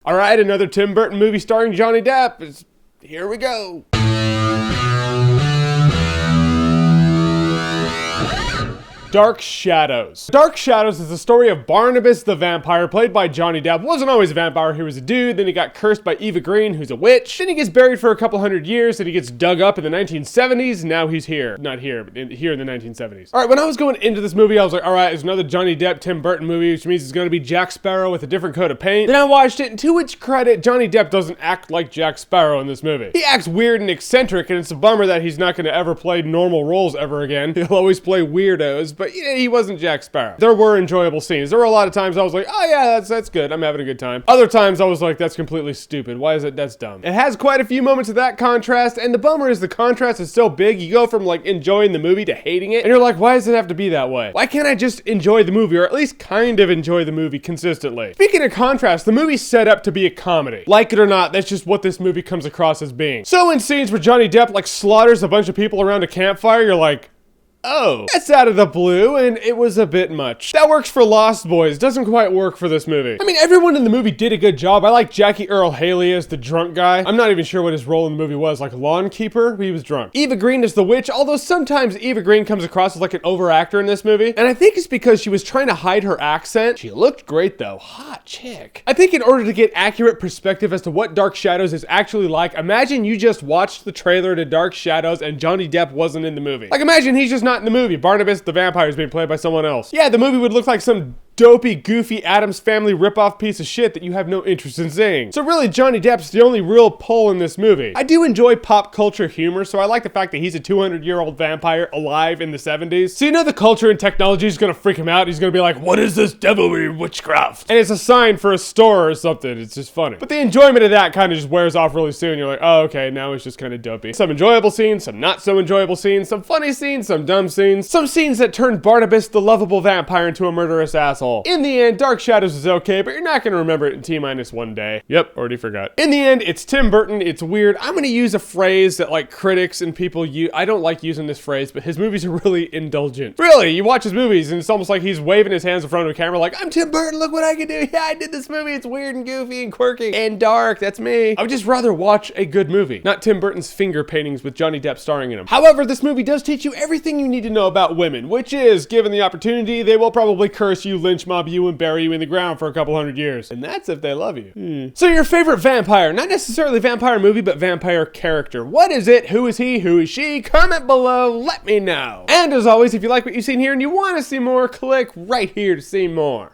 All right, another Tim Burton movie starring Johnny Depp. Here we go. Dark Shadows. Dark Shadows is the story of Barnabas the vampire, played by Johnny Depp. Wasn't always a vampire, he was a dude, then he got cursed by Eva Green, who's a witch. Then he gets buried for a couple hundred years, then he gets dug up in the 1970s, now he's here. Not here, but here in the 1970s. Alright, when I was going into this movie, I was like, alright, it's another Johnny Depp, Tim Burton movie, which means it's gonna be Jack Sparrow with a different coat of paint. Then I watched it, and to which credit, Johnny Depp doesn't act like Jack Sparrow in this movie. He acts weird and eccentric, and it's a bummer that he's not gonna ever play normal roles ever again. He'll always play weirdos, but yeah, he wasn't Jack Sparrow. There were enjoyable scenes. There were a lot of times I was like, oh yeah, that's good. I'm having a good time. Other times I was like, that's completely stupid. Why is it? That's dumb. It has quite a few moments of that contrast, and the bummer is the contrast is so big, you go from like enjoying the movie to hating it, and you're like, why does it have to be that way? Why can't I just enjoy the movie, or at least kind of enjoy the movie consistently? Speaking of contrast, the movie's set up to be a comedy. Like it or not, that's just what this movie comes across as being. So in scenes where Johnny Depp like slaughters a bunch of people around a campfire, you're like, oh, that's out of the blue, and it was a bit much. That works for Lost Boys, doesn't quite work for this movie. I mean, everyone in the movie did a good job. I like Jackie Earle Haley as the drunk guy. I'm not even sure what his role in the movie was, like lawn keeper? He was drunk. Eva Green is the witch, although sometimes Eva Green comes across as like an over-actor in this movie, and I think it's because she was trying to hide her accent. She looked great though, hot chick. I think in order to get accurate perspective as to what Dark Shadows is actually like, imagine you just watched the trailer to Dark Shadows and Johnny Depp wasn't in the movie. Like imagine he's just not in the movie. Barnabas the vampire is being played by someone else. Yeah, the movie would look like some dopey, goofy Addams Family ripoff piece of shit that you have no interest in seeing. So really, Johnny Depp's the only real pull in this movie. I do enjoy pop culture humor, so I like the fact that he's a 200-year-old vampire alive in the 70s. So you know the culture and technology is gonna freak him out. He's gonna be like, what is this devilry witchcraft? And it's a sign for a store or something. It's just funny. But the enjoyment of that kind of just wears off really soon. You're like, oh, okay, now it's just kind of dopey. Some enjoyable scenes, some not so enjoyable scenes, some funny scenes, some dumb scenes, some scenes that turn Barnabas the lovable vampire into a murderous asshole. In the end, Dark Shadows is okay, but you're not going to remember it in T-1 day. Yep, already forgot. In the end, it's Tim Burton, it's weird. I'm going to use a phrase that like critics and people use. I don't like using this phrase, but his movies are really indulgent. Really, you watch his movies and it's almost like he's waving his hands in front of a camera like, I'm Tim Burton, look what I can do. Yeah, I did this movie. It's weird and goofy and quirky and dark. That's me. I would just rather watch a good movie, not Tim Burton's finger paintings with Johnny Depp starring in them. However, this movie does teach you everything you need to know about women, which is, given the opportunity, they will probably curse you, lynch mob you, and bury you in the ground for a couple hundred years. And that's if they love you. So your favorite vampire, not necessarily vampire movie, but vampire character. What is it? Who is he? Who is she? Comment below, let me know. And as always, if you like what you've seen here and you want to see more, click right here to see more.